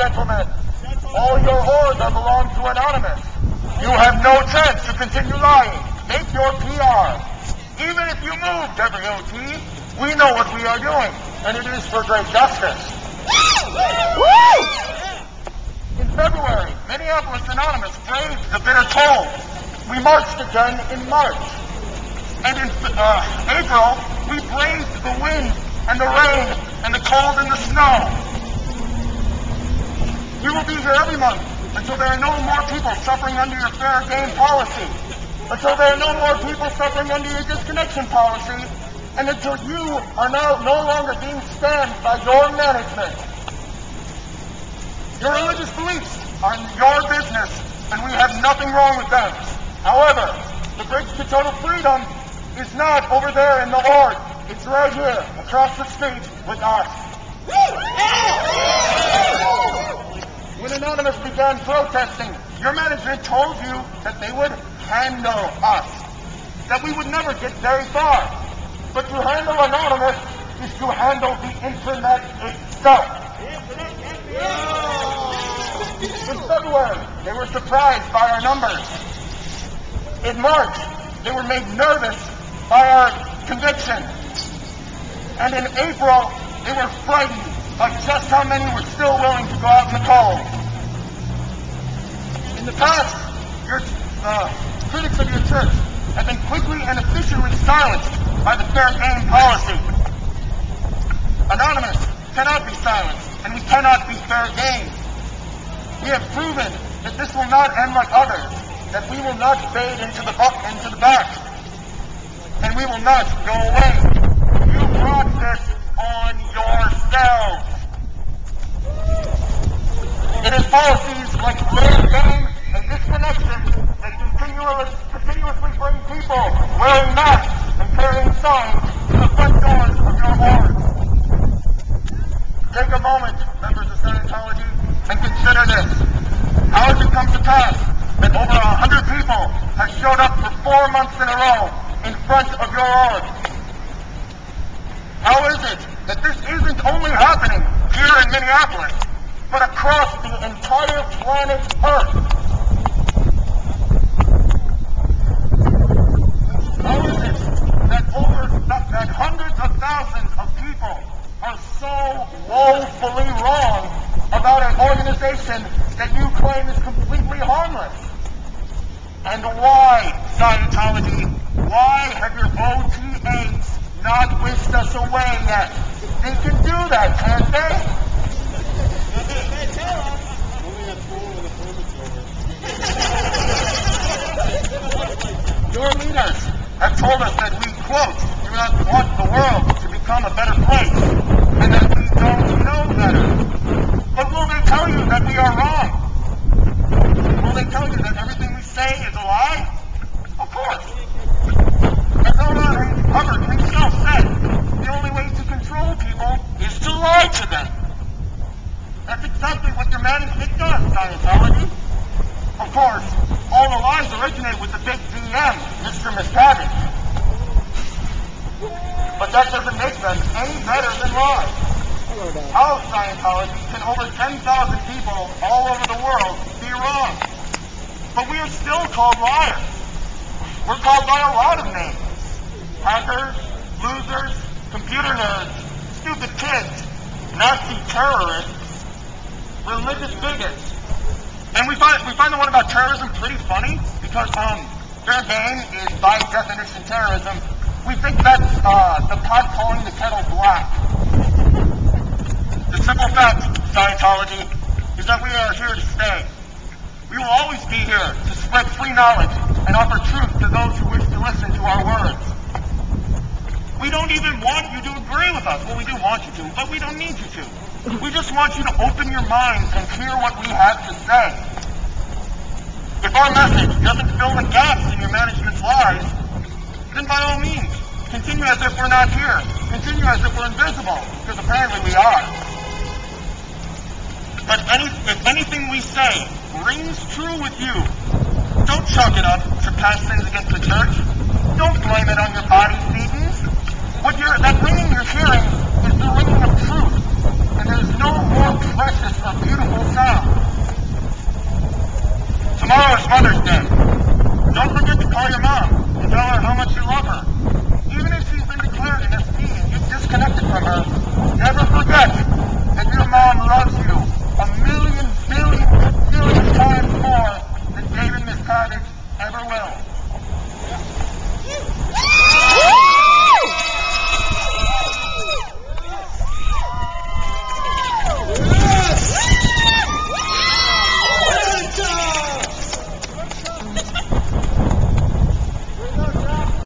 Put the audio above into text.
gentlemen, all your hordes are belong to Anonymous. You have no chance to continue lying. Make your PR. Even if you move, WOT, we know what we are doing, and it is for great justice. In February, Minneapolis Anonymous braved the bitter cold. We marched again in March. And in April, we braved the wind and the rain and the cold and the snow. We will be here every month until there are no more people suffering under your fair game policy, until there are no more people suffering under your disconnection policy, and until you are now no longer being scammed by your management. Your religious beliefs are your business, and we have nothing wrong with them. However, the bridge to total freedom is not over there in the Horde. It's right here, across the street, with us. When Anonymous began protesting, your management told you that they would handle us, that we would never get very far. But to handle Anonymous is to handle the internet itself. In February, they were surprised by our numbers. In March, they were made nervous by our conviction. And in April, they were frightened by just how many were still willing to go out in the cold. In the past, your critics of your church have been quickly and efficiently silenced by the fair game policy. Anonymous cannot be silenced, and we cannot be fair game. We have proven that this will not end like others, that we will not fade into the back, and we will not go away. You brought this on yourselves. It is policies like fair game and disconnection that continuously bring people wearing masks and carrying signs to the front doors of your wards. Take a moment, members of Scientology, and consider this. How has it come to pass that over 100 people have showed up for 4 months in a row in front of your org? How is it that this isn't only happening here in Minneapolis, but across the entire planet Earth? How is it that hundreds of thousands of people are so woefully wrong about an organization that you claim is completely harmless? And why, Scientology, why have your OTAs not wished us away yet? They can do that, can't they? Your leaders have told us that we, quote, do not want the world to become a better place, and that we don't know better. But will they tell you that we are wrong? Will they tell you that everything we say is a lie? Of course. As Anon Hubbard himself said, the only way to control people is to lie to them. That's exactly what your management does, Scientology. Of course, all the lies originate with the big DM, Mr. Miscavige. But that doesn't make them any better than lies. How, Scientology, can over 10,000 people all over the world be wrong? But we are still called liars. We're called by a lot of names. Hackers, losers, computer nerds, stupid kids, Nazi terrorists, religious bigots. And we find the one about terrorism pretty funny because their game is by definition terrorism. We think that's the pot calling the kettle black. The simple fact, Scientology, is that we are here to stay. We will always be here to spread free knowledge and offer truth to those who wish to listen to our words. We don't even want you to agree with us. Well, we do want you to, but we don't need you to. We just want you to open your minds and hear what we have to say. If our message doesn't fill the gaps in your management's lies, then by all means, continue as if we're not here. Continue as if we're invisible, because apparently we are. But if anything we say rings true with you, don't chalk it up to past sins against the church. Don't blame it on your body's beatings. That ringing you're hearing is the ringing of truth, and there's no more precious or beautiful sounds. Tomorrow is Mother's Day. Don't forget to call your mom and tell her how much you love her.